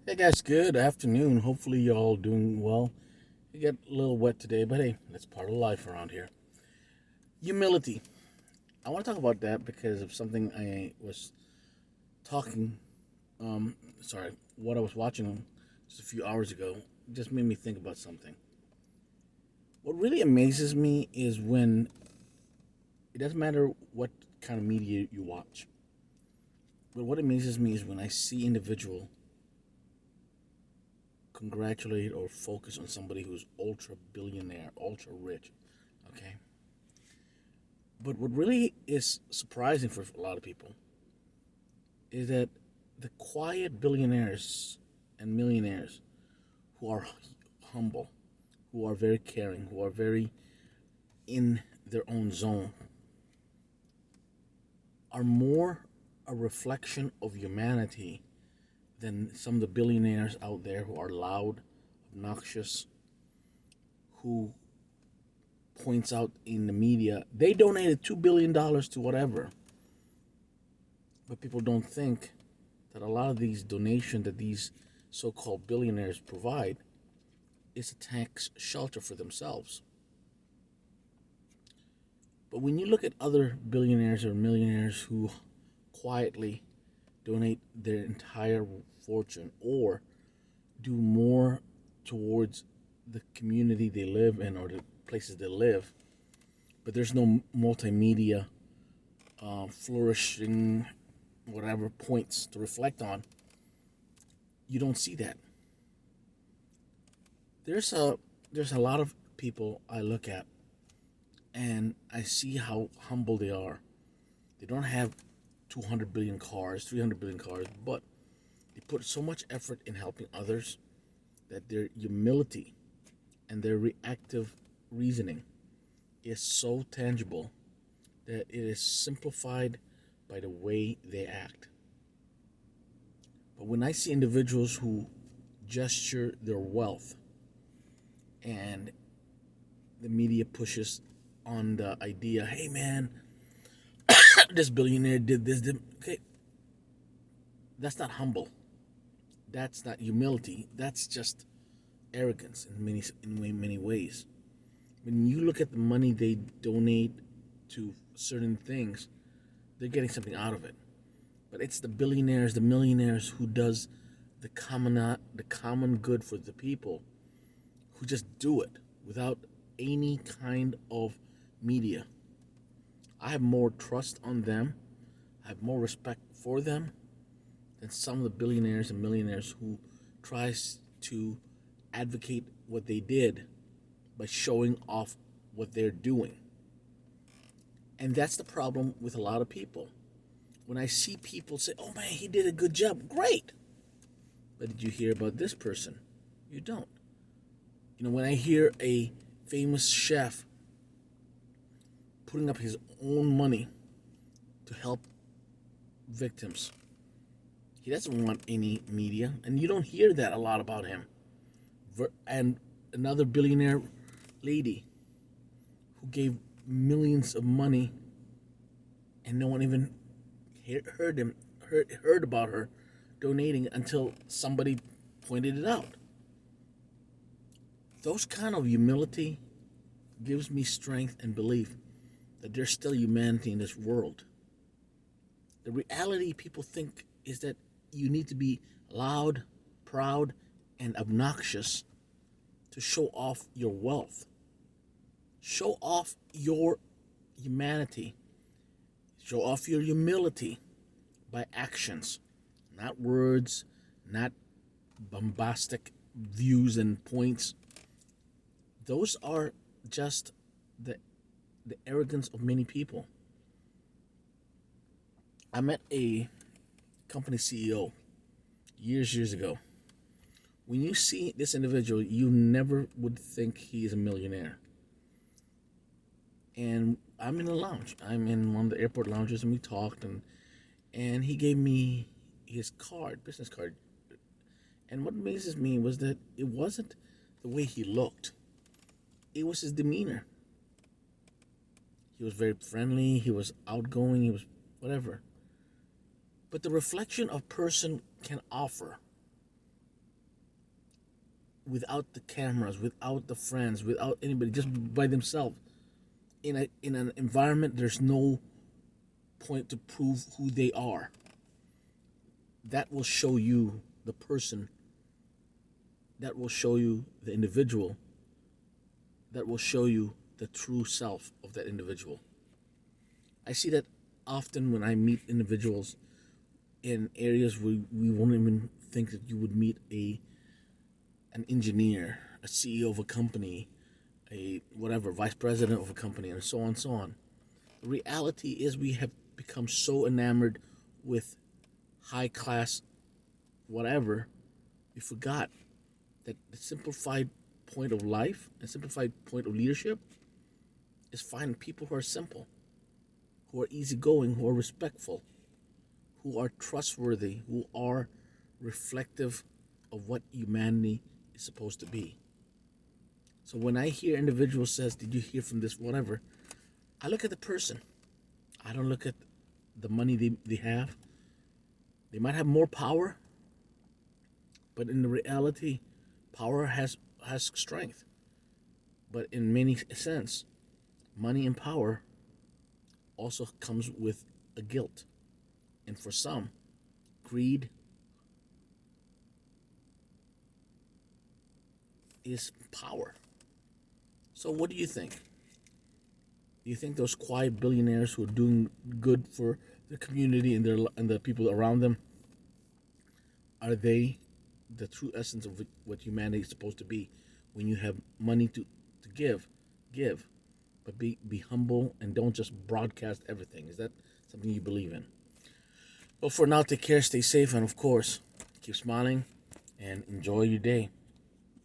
Hey guys, good afternoon. Hopefully you're all doing well. It got a little wet today, but hey, that's part of life around here. Humility. I want to talk about that because of something I was talking, sorry, what I was watching just a few hours ago just made me think about something. What really amazes me is when it doesn't matter what kind of media you watch, but what amazes me is when I see individual congratulate or focus on somebody who's ultra billionaire, ultra rich. Okay. But what really is surprising for a lot of people is that the quiet billionaires and millionaires who are humble, who are very caring, who are very in their own zone, are more a reflection of humanity than some of the billionaires out there who are loud, obnoxious, who points out in the media they donated $2 billion to whatever. But people don't think that a lot of these donations that these so-called billionaires provide is a tax shelter for themselves. But when you look at other billionaires or millionaires who quietly donate their entire fortune or do more towards the community they live in or the places they live, but there's no multimedia flourishing, whatever points to reflect on, you don't see that. There's a lot of people I look at and I see how humble they are. They don't have 200 billion cars, 300 billion cars, but they put so much effort in helping others that their humility and their reactive reasoning is so tangible that it is simplified by the way they act. But when I see individuals who gesture their wealth and the media pushes on the idea, hey man, this billionaire did this, okay, that's not humble. That's not humility. That's just arrogance in many ways. When you look at the money they donate to certain things, they're getting something out of it. But it's the billionaires, the millionaires who does the common good for the people who just do it without any kind of media. I have more trust on them. I have more respect for them than some of the billionaires and millionaires who tries to advocate what they did by showing off what they're doing. And that's the problem with a lot of people. When I see people say, oh man, he did a good job, great. But did you hear about this person? You don't. When I hear a famous chef putting up his own money to help victims, he doesn't want any media, and you don't hear that a lot about him. And another billionaire lady who gave millions of money, and no one even heard about her donating until somebody pointed it out. Those kind of humility gives me strength and belief that there's still humanity in this world. The reality people think is that you need to be loud, proud, and obnoxious to show off your wealth. Show off your humanity. Show off your humility by actions, not words, not bombastic views and points. Those are just the arrogance of many people. I met a company CEO years ago. When you see this individual, you never would think he is a millionaire. And I'm in a lounge. I'm in one of the airport lounges, and we talked, and he gave me his card, business card. And what amazes me was that it wasn't the way he looked; it was his demeanor. He was very friendly. He was outgoing. He was whatever. But the reflection a person can offer without the cameras, without the friends, without anybody, just by themselves, in an environment there's no point to prove who they are. That will show you the person. That will show you the individual. That will show you the true self of that individual. I see that often when I meet individuals in areas where we won't even think that you would meet an engineer, a CEO of a company, a whatever, vice president of a company, and so on and so on. The reality is we have become so enamored with high class whatever, we forgot that the simplified point of life and simplified point of leadership is finding people who are simple, who are easygoing, who are respectful, who are trustworthy, who are reflective of what humanity is supposed to be. So when I hear individuals says, "Did you hear from this?" Whatever, I look at the person. I don't look at the money they have. They might have more power, but in the reality, power has strength. But in many sense, money and power also comes with a guilt. And for some, greed is power. So what do you think? Do you think those quiet billionaires who are doing good for the community and the people around them, are they the true essence of what humanity is supposed to be? When you have money to give, but be humble and don't just broadcast everything. Is that something you believe in? Well, for now, take care, stay safe, and of course, keep smiling and enjoy your day.